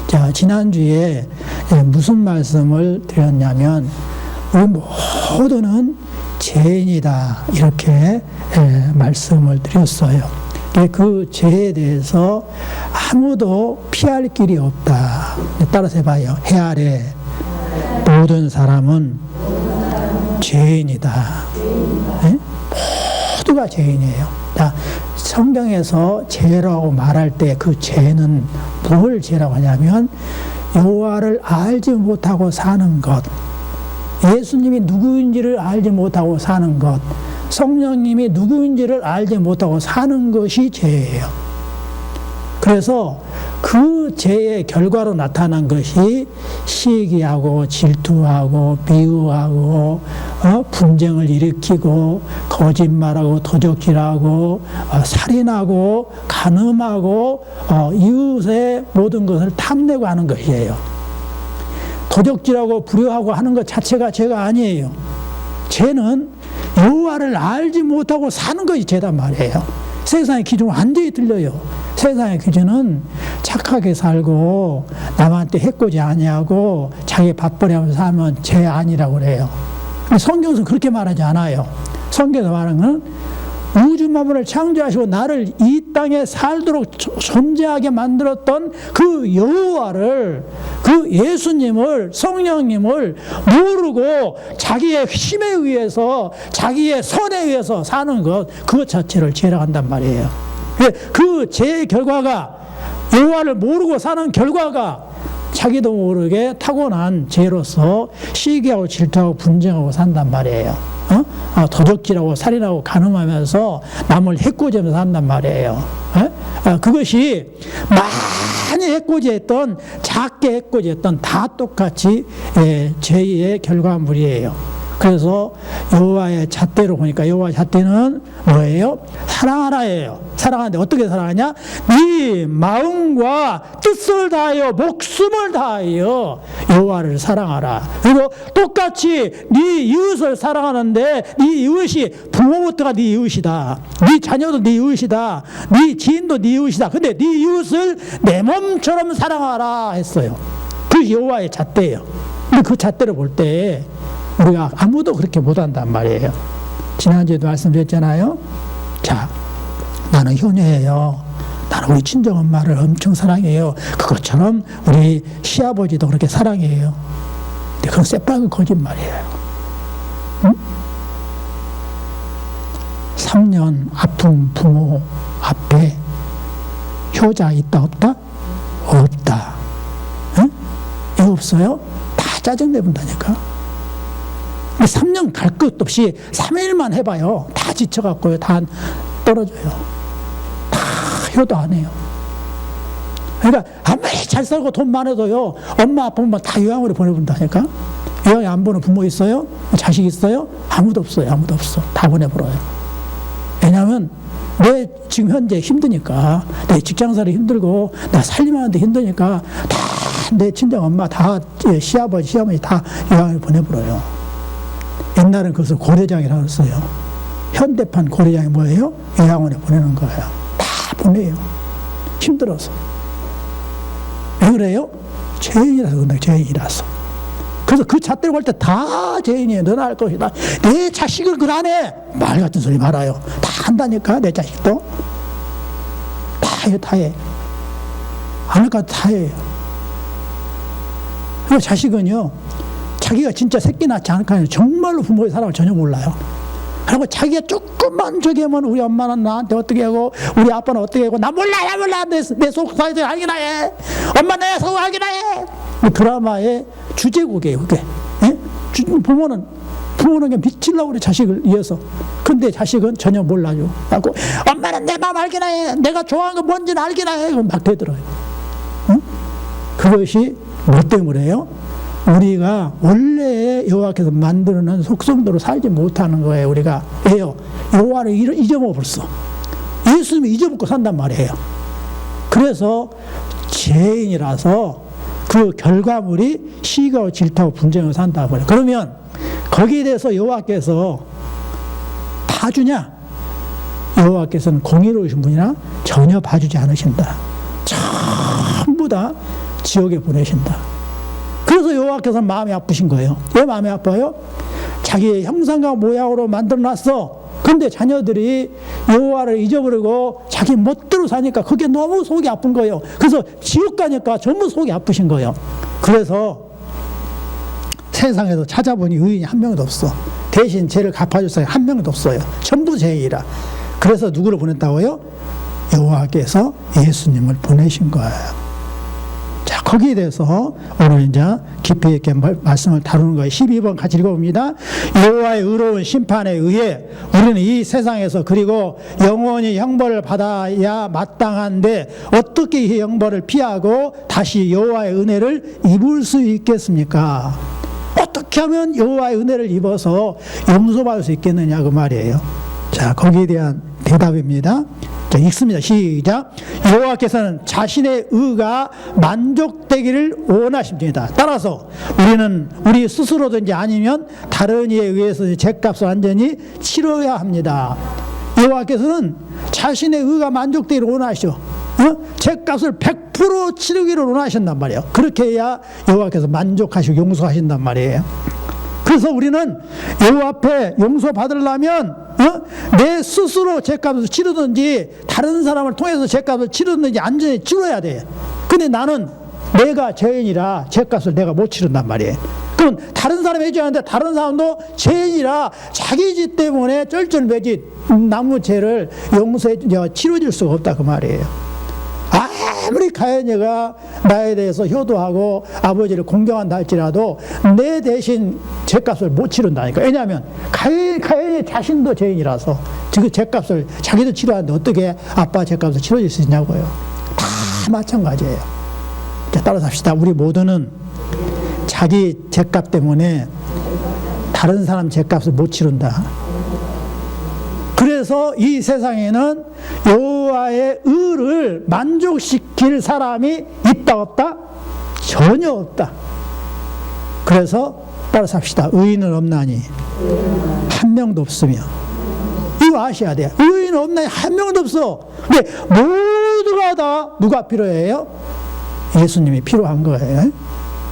자, 지난주에 무슨 말씀을 드렸냐면, 우리 모두는 죄인이다, 이렇게 말씀을 드렸어요. 그 죄에 대해서 아무도 피할 길이 없다. 따라서 해봐요. 해 아래 모든 사람은 죄인이다. 네? 모두가 죄인이에요. 자, 성경에서 죄라고 말할 때 그 죄는 뭘 죄라고 하냐면 여호와를 알지 못하고 사는 것, 예수님이 누구인지를 알지 못하고 사는 것, 성령님이 누구인지를 알지 못하고 사는 것이 죄예요. 그래서 그 죄의 결과로 나타난 것이 시기하고 질투하고 미워하고 분쟁을 일으키고 거짓말하고 도적질하고 살인하고 간음하고 이웃의 모든 것을 탐내고 하는 것이에요. 도적질하고 불효하고 하는 것 자체가 죄가 아니에요. 죄는 여호와를 알지 못하고 사는 것이 죄단 말이에요. 세상의 기준은 완전히 틀려요. 세상의 기준은 착하게 살고 남한테 해코지 아니하고 자기 밥벌이하면서 살면 죄 아니라고 그래요. 성경에서는 그렇게 말하지 않아요. 성경에서 말하는 건 우주 만물을 창조하시고 나를 이 땅에 살도록 존재하게 만들었던 그 여호와를, 그 예수님을, 성령님을 모르고 자기의 힘에 의해서, 자기의 선에 의해서 사는 것, 그것 자체를 죄라고 한단 말이에요. 그 죄의 결과가, 여호와를 모르고 사는 결과가 자기도 모르게 타고난 죄로서 시기하고 질투하고 분쟁하고 산단 말이에요. 도적질하고 살인하고 간음하면서 남을 해코지하면서 산단 말이에요. 그것이 많이 해코지했던, 작게 해코지했던 다 똑같이 죄의 결과물이에요. 그래서 여호와의 잣대로 보니까 여호와의 잣대는 뭐예요? 사랑하라예요. 사랑하는데 어떻게 사랑하냐? 네 마음과 뜻을 다하여 목숨을 다하여 여호와를 사랑하라. 그리고 똑같이 네 이웃을 사랑하는데 네 이웃이 부모부터가 네 이웃이다. 네 자녀도 네 이웃이다. 네 지인도 네 이웃이다. 근데 네 이웃을 내 몸처럼 사랑하라 했어요. 그게 여호와의 잣대예요. 근데 그 잣대를 볼 때 우리가 아무도 그렇게 못한단 말이에요. 지난주에도 말씀드렸잖아요. 자, 나는 효녀예요. 나는 우리 친정엄마를 엄청 사랑해요. 그것처럼 우리 시아버지도 그렇게 사랑해요. 근데 그건 새빨간 거짓말이에요. 응? 3년 아픈 부모 앞에 효자 있다 없다? 없다. 응? 왜 없어요? 다 짜증내본다니까. 3년 갈 것도 없이 3일만 해봐요. 다 지쳐갖고요. 다 떨어져요. 다 효도 안 해요. 그러니까 아무리 잘 살고 돈 많아도요. 엄마 아빠 보면 다 요양원에 보내본다니까. 요양에 안 보는 부모 있어요? 자식 있어요? 아무도 없어요. 아무도 없어. 다 보내버려요. 왜냐하면 내 지금 현재 힘드니까, 내 직장생활이 힘들고 나 살림하는데 힘드니까 다 내 친정 엄마 다 시아버지 시어머니 다 요양원에 보내버려요. 옛날엔 그것을 고려장이라고 했어요. 현대판 고려장이 뭐예요? 요양원에 보내는 거예요. 다 보내요. 힘들어서. 왜 그래요? 죄인이라서 그런다. 죄인이라서. 그래서 그 잣대로 볼 때 다 죄인이에요. 너나 할 것이다. 내 자식을 그걸 안 해. 말 같은 소리 말아요. 다 한다니까. 내 자식도. 다 해. 안 할까 다 해요. 그리고 자식은요. 자기가 진짜 새끼 낳지 않을까 정말로 부모의 사랑을 전혀 몰라요. 그리고 자기가 조금만 저기 하면 우리 엄마는 나한테 어떻게 하고 우리 아빠는 어떻게 하고 나 몰라 내 속 사이즈 알기나 해. 엄마 내 속 알기나 해. 드라마의 주제곡이에요. 그게. 부모는 그냥 미치려고 그래. 자식을 위해서. 근데 자식은 전혀 몰라요. 그래서 엄마는 내 마음 알기나 해. 내가 좋아하는 거 뭔지는 알기나 해. 막 되들어요. 그것이 뭐 때문에요? 우리가 원래 여호와께서 만드는 속성대로 살지 못하는 거예요. 우리가 왜요? 여호와를 잊어먹었어. 예수님이 잊어먹고 산단 말이에요. 그래서 죄인이라서 그 결과물이 시기하고 질투하고 분쟁하고 산다 말이에요. 그러면 거기에 대해서 여호와께서 봐주냐? 여호와께서는 공의로우신 분이라 전혀 봐주지 않으신다. 전부 다 지옥에 보내신다. 그래서 여호와께서는 마음이 아프신 거예요. 왜 마음이 아파요? 자기의 형상과 모양으로 만들어놨어. 근데 자녀들이 여호와를 잊어버리고 자기 멋대로 사니까 그게 너무 속이 아픈 거예요. 그래서 지옥 가니까 전부 속이 아프신 거예요. 그래서 세상에서 찾아보니 의인이 한 명도 없어. 대신 죄를 갚아줄 사람이 한 명도 없어요. 전부 죄인이라. 그래서 누구를 보냈다고요? 여호와께서 예수님을 보내신 거예요. 자, 거기에 대해서 오늘 이제 깊이 있게 말씀을 다루는 거예요. 12번 같이 읽어봅니다. 여호와의 의로운 심판에 의해 우리는 이 세상에서 그리고 영원히 형벌을 받아야 마땅한데 어떻게 이 형벌을 피하고 다시 여호와의 은혜를 입을 수 있겠습니까? 어떻게 하면 여호와의 은혜를 입어서 용서받을 수 있겠느냐 그 말이에요. 자, 거기에 대한 대답입니다. 자, 읽습니다. 시작. 여호와께서는 자신의 의가 만족되기를 원하십니다. 따라서 우리는 우리 스스로든지 아니면 다른 이에 의해서 죄값을 완전히 치러야 합니다. 여호와께서는 자신의 의가 만족되기를 원하시죠. 죄값을 100% 치르기를 원하신단 말이에요. 그렇게 해야 여호와께서 만족하시고 용서하신단 말이에요. 그래서 우리는 여호와 앞에 용서받으려면 내 스스로 죄값을 치르든지 다른 사람을 통해서 죄값을 치르든지 안전히 치러야 돼. 근데 나는 내가 죄인이라 죄값을 내가 못 치른단 말이에요. 그럼 다른 사람이 해줘야 하는데 다른 사람도 죄인이라 자기 죄 때문에 쩔쩔매지 남의 죄를 용서해 치러줄 수가 없다 그 말이에요. 아무리 가인이가 나에 대해서 효도하고 아버지를 공경한다 할지라도 내 대신 죄값을 못 치른다니까. 왜냐하면 가인이 자신도 죄인이라서 그 죄값을 자기도 치러하는데 어떻게 아빠 죄값을 치러줄 수 있냐고요. 다 마찬가지예요. 자, 따라서 합시다. 우리 모두는 자기 죄값 때문에 다른 사람 죄값을 못 치른다. 그래서 이 세상에는 여호와의 의를 만족시킬 사람이 있다 없다? 전혀 없다. 그래서 따라서 합시다. 의인은 없나니 한 명도 없으며. 이거 아셔야 돼요. 의인은 없나니 한 명도 없어. 근데 모두가 다 누가 필요해요? 예수님이 필요한 거예요.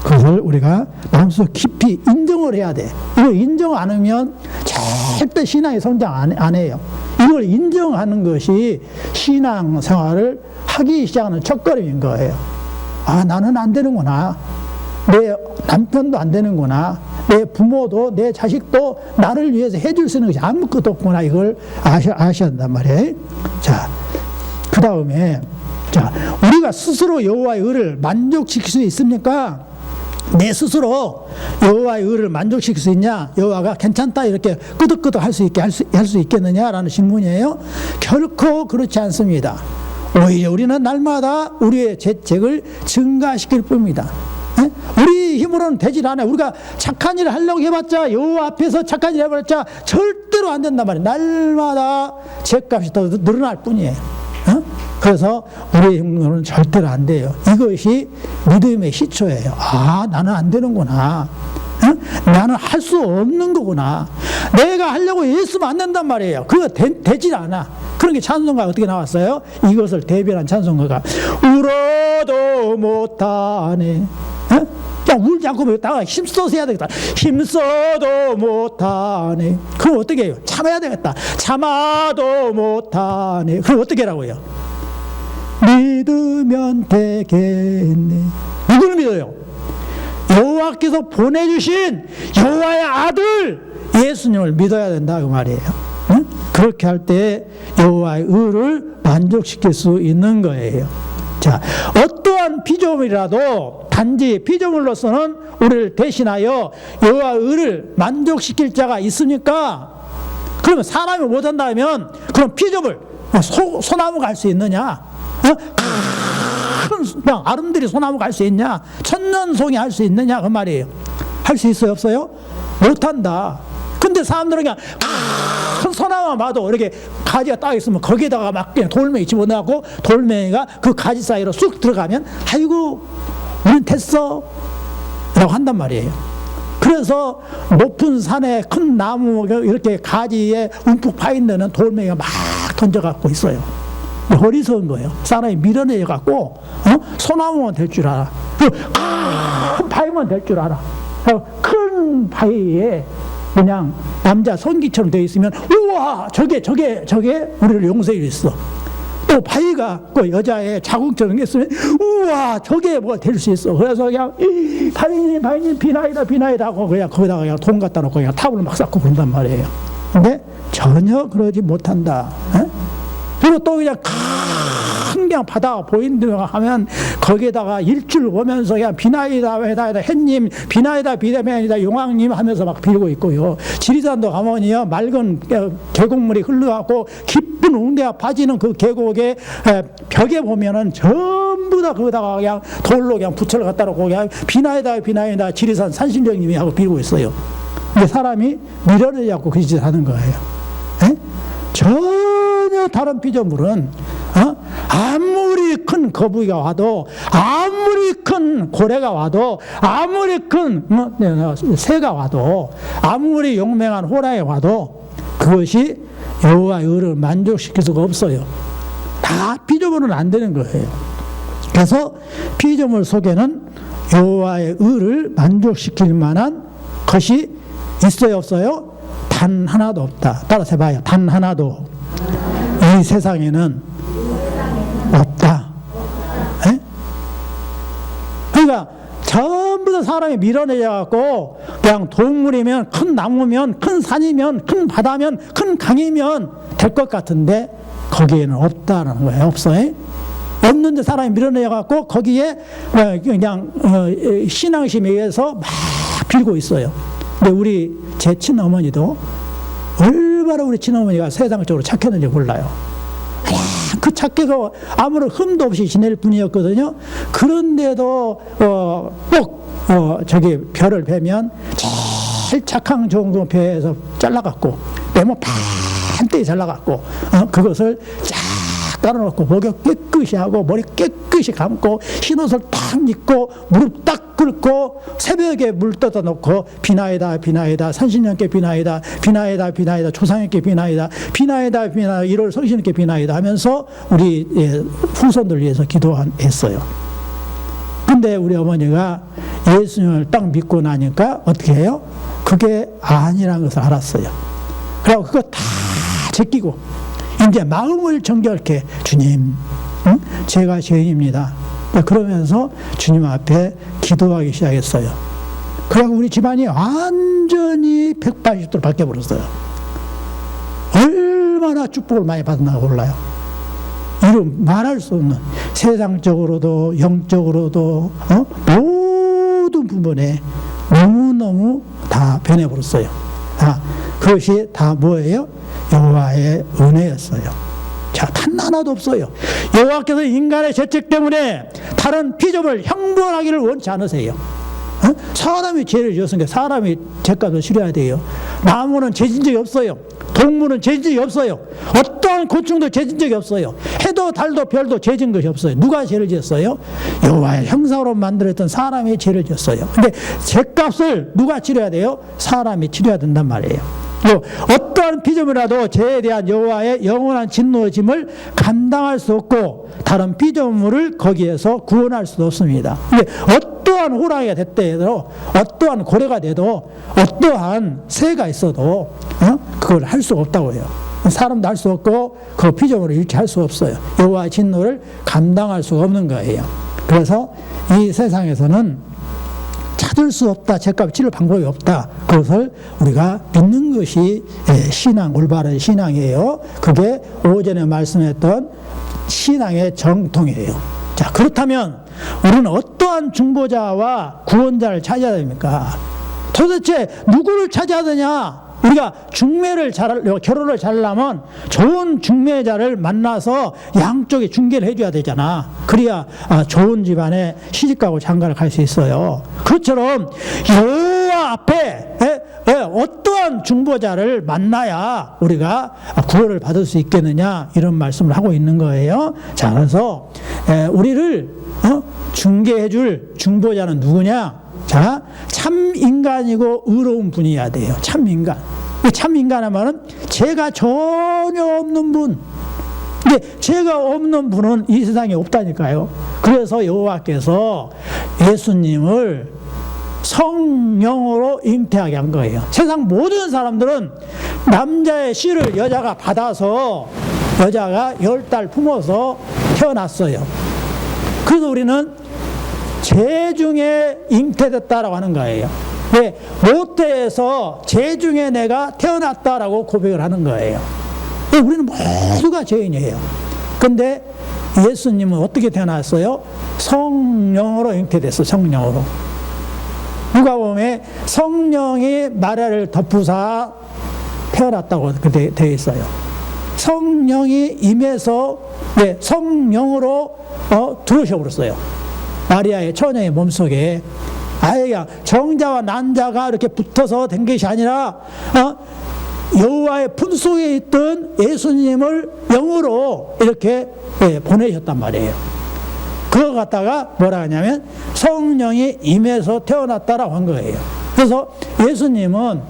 그것을 우리가 마음속 깊이 인정을 해야 돼. 이걸 인정 안 하면 절대 신앙의 성장 안 해요. 이걸 인정하는 것이 신앙 생활을 하기 시작하는 첫걸음인 거예요. 아, 나는 안 되는구나. 내 남편도 안 되는구나. 내 부모도 내 자식도 나를 위해서 해줄 수 있는 것이 아무것도 없구나. 이걸 아셔야 한단 말이에요. 자, 그 다음에 자, 우리가 스스로 여호와의 의를 만족시킬 수 있습니까? 내 스스로 여호와의 의를 만족시킬 수 있냐? 여호와가 괜찮다 이렇게 끄덕끄덕 할 수 있게 할 수 있겠느냐라는 질문이에요. 결코 그렇지 않습니다. 오히려 우리는 날마다 우리의 죄책을 증가시킬 뿐입니다. 에? 우리 힘으로는 되질 않아요. 우리가 착한 일을 하려고 해봤자 여호와 앞에서 착한 일을 해봤자 절대로 안 된단 말이에요. 날마다 죄값이 더 늘어날 뿐이에요. 그래서 우리의 힘으로는 절대로 안 돼요. 이것이 믿음의 시초예요. 아, 나는 안 되는구나. 나는 할 수 없는 거구나. 내가 하려고 애쓰면 안 된단 말이에요. 그거 되질 않아. 그런 게 찬송가가 어떻게 나왔어요? 이것을 대변한 찬송가가 울어도 못하네. 그냥 울지 않고 나가 힘써서 해야 되겠다. 힘써도 못하네. 그럼 어떻게 해요? 참아야 되겠다. 참아도 못하네. 그럼 어떻게 하라고요? 믿으면 되겠네. 누구를 믿어요? 여호와께서 보내주신 여호와의 아들 예수님을 믿어야 된다 그 말이에요. 응? 그렇게 할 때 여호와의 의를 만족시킬 수 있는 거예요. 자, 어떠한 피조물이라도 단지 피조물로서는 우리를 대신하여 여호와의 의를 만족시킬 자가 있습니까? 그러면 사람이 못한다면 그럼 피조물 소나무가 할 수 있느냐? 큰 아름드리 소나무가 할 수 있냐? 천년송이 할 수 있느냐 그 말이에요. 할 수 있어요 없어요? 못한다. 근데 사람들은 그냥 큰 소나무만 봐도 이렇게 가지가 딱 있으면 거기에다가 막 그냥 돌멩이 집어넣고 돌멩이가 그 가지 사이로 쑥 들어가면 아이고 우린 됐어 라고 한단 말이에요. 그래서 높은 산에 큰 나무 이렇게 가지에 움푹 파인 데는 돌멩이가 막 던져갖고 있어요. 어리석은 거예요. 사람이 밀어내갖고 소나무만 될 줄 알아. 큰 바위만 될 줄 알아. 큰 바위에 그냥 남자 성기처럼 되어 있으면 우와 저게 우리를 용서해 줬어. 또 바위가 그 여자의 자궁처럼 있으면 우와 저게 뭐 될 수 있어. 그래서 그냥 바위님 비나이다 하고 그냥 거기다가 그냥 돈 갖다 놓고 그냥 탑을 막 쌓고 그런단 말이에요. 근데 전혀 그러지 못한다. 에? 그리고 또 그냥 그냥 바다가 보인다 하면 거기에다가 일줄 오면서 그냥 비나이다 햇님 비나이다 용왕님 하면서 막 빌고 있고요. 지리산도 가면요 맑은 계곡물이 흘러가고 깊은 웅대가 빠지는 그 계곡의 벽에 보면은 전부 다 거기다가 그냥 돌로 그냥 부처를 갖다 놓고 그냥 비나이다 지리산 산신령님이 하고 빌고 있어요. 근데 사람이 미련을 갖고 그 짓을 하는 거예요. 에? 전혀 다른 피조물은 아무리 큰 거북이가 와도 아무리 큰 고래가 와도 아무리 큰 새가 와도 아무리 용맹한 호랑이가 와도 그것이 여호와의 의를 만족시킬 수가 없어요. 다 피조물은 안 되는 거예요. 그래서 피조물 속에는 여호와의 의를 만족시킬 만한 것이 있어요 없어요? 단 하나도 없다. 따라서 해봐요. 단 하나도 이 세상에는 없다. 에? 그러니까 전부 다 사람이 밀어내져 갖고 그냥 동물이면 큰 나무면 큰 산이면 큰 바다면 큰 강이면 될 것 같은데 거기에는 없다는 거예요. 없어요. 없는데 사람이 밀어내져 갖고 거기에 그냥 신앙심에 의해서 막 빌고 있어요. 근데 제 친어머니도 얼마나 우리 친어머니가 세상적으로 착했는지 몰라요. 그 착해가 아무런 흠도 없이 지낼 분이었거든요. 그런데도 꼭 저기 별을 베면 제일 착한 좋은 배에서 잘라갖고 메모 반대에 잘라갖고 그것을 쫙 깔아놓고 목욕 깨끗이 하고 머리 깨끗이 감고 흰옷을 딱 입고 무릎 딱 꿇고 새벽에 물 떠다 놓고 비나이다 산신령께 비나이다 조상님께 비나이다 1월 성신님께 비나이다 하면서 우리 후손들 위해서 기도했어요. 근데 우리 어머니가 예수님을 딱 믿고 나니까 어떻게 해요? 그게 아니라는 것을 알았어요. 그리고 그거 다 제끼고 이제 마음을 정결케 주님, 제가 죄인입니다. 그러면서 주님 앞에 기도하기 시작했어요. 그리고 우리 집안이 완전히 180도로 바뀌어버렸어요. 얼마나 축복을 많이 받았나 몰라요. 이런 말할 수 없는 세상적으로도 영적으로도 모든 부분에 너무너무 다 변해버렸어요. 그것이 다 뭐예요? 여호와의 은혜였어요. 자, 단 하나도 없어요. 여호와께서 인간의 죄책 때문에 다른 피조물 형벌하기를 원치 않으세요. 사람이 죄를 지었으니까 사람이 죄값을 치러야 돼요. 나무는 죄진 적이 없어요. 동물은 죄진 적이 없어요. 어떠한 곤충도 죄진 적이 없어요. 해도 달도 별도 죄진 것이 없어요. 누가 죄를 지었어요? 여호와의 형상으로 만들었던 사람이 죄를 지었어요. 근데 죄값을 누가 치러야 돼요? 사람이 치러야 된단 말이에요. 어떠한 피조물이라도 죄에 대한 여호와의 영원한 진노짐을 감당할 수 없고 다른 피조물을 거기에서 구원할 수도 없습니다. 근데 어떠한 호랑이가 됐대도 어떠한 고래가 돼도 어떠한 새가 있어도 그걸 할 수 없다고 해요. 사람도 할 수 없고 그 피조물을 일치할 수 없어요. 여호와의 진노를 감당할 수가 없는 거예요. 그래서 이 세상에서는 찾을 수 없다. 죄값을 치를 방법이 없다. 그것을 우리가 믿는 것이 신앙, 올바른 신앙이에요. 그게 오전에 말씀했던 신앙의 정통이에요. 자, 그렇다면 우리는 어떠한 중보자와 구원자를 찾아야 됩니까? 도대체 누구를 찾아야 되냐? 우리가 결혼을 잘하려면 좋은 중매자를 만나서 양쪽에 중개를 해줘야 되잖아. 그래야 좋은 집안에 시집가고 장가를 갈 수 있어요. 그것처럼 여호와 앞에 어떠한 중보자를 만나야 우리가 구원을 받을 수 있겠느냐 이런 말씀을 하고 있는 거예요. 자, 그래서 우리를 중개해줄 중보자는 누구냐? 자, 참 인간이고 의로운 분이어야 돼요. 참 인간. 참 인간 하면은 죄가 전혀 없는 분, 근데 죄가 없는 분은 이 세상에 없다니까요. 그래서 여호와께서 예수님을 성령으로 잉태하게 한 거예요. 세상 모든 사람들은 남자의 씨를 여자가 받아서 여자가 10달 품어서 태어났어요. 그래서 우리는 죄 중에 잉태됐다라고 하는 거예요. 왜? 모태에서 죄 중에 내가 태어났다라고 고백을 하는 거예요. 우리는 모두가 죄인이에요. 근데 예수님은 어떻게 태어났어요? 성령으로 잉태됐어. 성령으로. 누가복음에 성령이 마리아를 덮으사 태어났다고 되어 있어요. 성령이 임해서 성령으로 들어오셔 버렸어요. 마리아의 처녀의 몸속에. 아예 그냥 정자와 난자가 이렇게 붙어서 된 것이 아니라 여호와의 품속에 있던 예수님을 영으로 이렇게 보내셨단 말이에요. 그거 갖다가 뭐라 하냐면 성령이 임해서 태어났다라고 한 거예요. 그래서 예수님은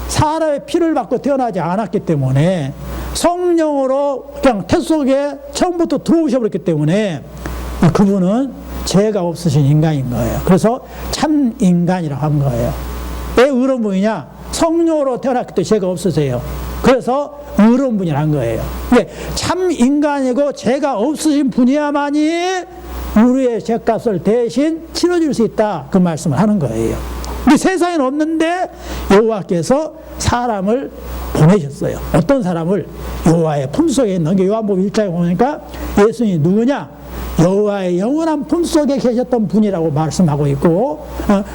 사람의 피를 받고 태어나지 않았기 때문에 성령으로 그냥 태 속에 처음부터 들어오셔버렸기 때문에 그분은 죄가 없으신 인간인 거예요. 그래서 참 인간이라고 한 거예요. 왜 의로운 분이냐? 성령으로 태어났기 때문에 죄가 없으세요. 그래서 의로운 분이란 거예요. 참 인간이고 죄가 없으신 분이야만이 우리의 죄값을 대신 치러줄 수 있다. 그 말씀을 하는 거예요. 근데 세상에는 없는데 여호와께서 사람을 보내셨어요. 어떤 사람을? 여호와의 품속에 있는 게 요한복음 1장에 보니까 예수님이 누구냐? 여호와의 영원한 품속에 계셨던 분이라고 말씀하고 있고,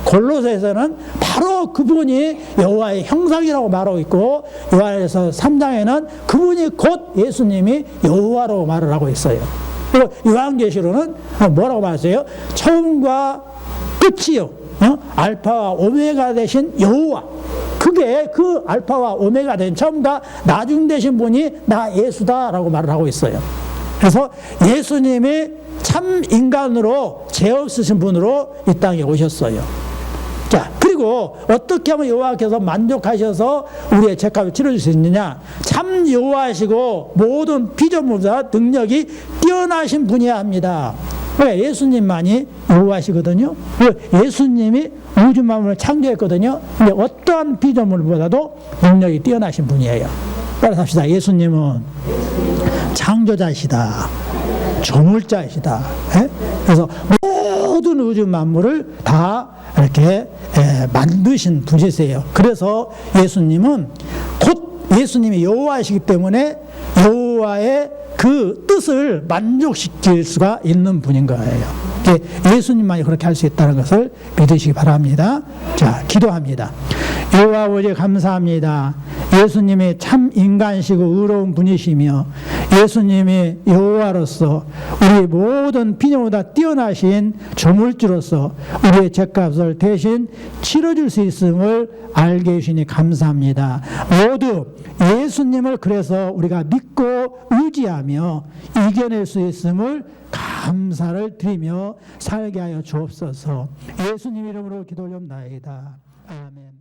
골로새에서는 바로 그분이 여호와의 형상이라고 말하고 있고, 요한에서 3장에는 그분이 곧 예수님이 여호와라고 말을 하고 있어요. 그리고 요한계시로는 뭐라고 말했어요? 처음과 끝이요, 알파와 오메가 되신 여호와. 그게 그 알파와 오메가 된 처음과 나중 되신 분이 나 예수다라고 말을 하고 있어요. 그래서 예수님이 참 인간으로 죄 없으신 분으로 이 땅에 오셨어요. 자, 그리고 어떻게 하면 여호와께서 만족하셔서 우리의 죄값을 치러줄 수 있느냐? 참 여호와시고 모든 피조물보다 능력이 뛰어나신 분이어야 합니다. 왜? 예수님만이 여호와시거든요. 예수님이 우주 만물을 창조했거든요. 근데 어떠한 피조물보다도 능력이 뛰어나신 분이에요. 따라서 합시다. 예수님은 창조자이시다. 조물자이시다. 그래서 모든 우주 만물을 다 이렇게 만드신 분이세요. 그래서 예수님은 곧 예수님이 여호와이시기 때문에 여호와의 그 뜻을 만족시킬 수가 있는 분인 거예요. 예수님만이 그렇게 할 수 있다는 것을 믿으시기 바랍니다. 자, 기도합니다. 여호와 아버지 감사합니다. 예수님이 참 인간이시고 의로운 분이시며 예수님이 여호와로서 우리 모든 피조물보다 뛰어나신 조물주로서 우리의 죄값을 대신 치러줄 수 있음을 알게 해주시니 감사합니다. 모두 예수님을 그래서 우리가 믿고 의지하며 이겨낼 수 있음을 감사를 드리며 살게 하여 주옵소서. 예수님 이름으로 기도 올려옵나이다. 아멘.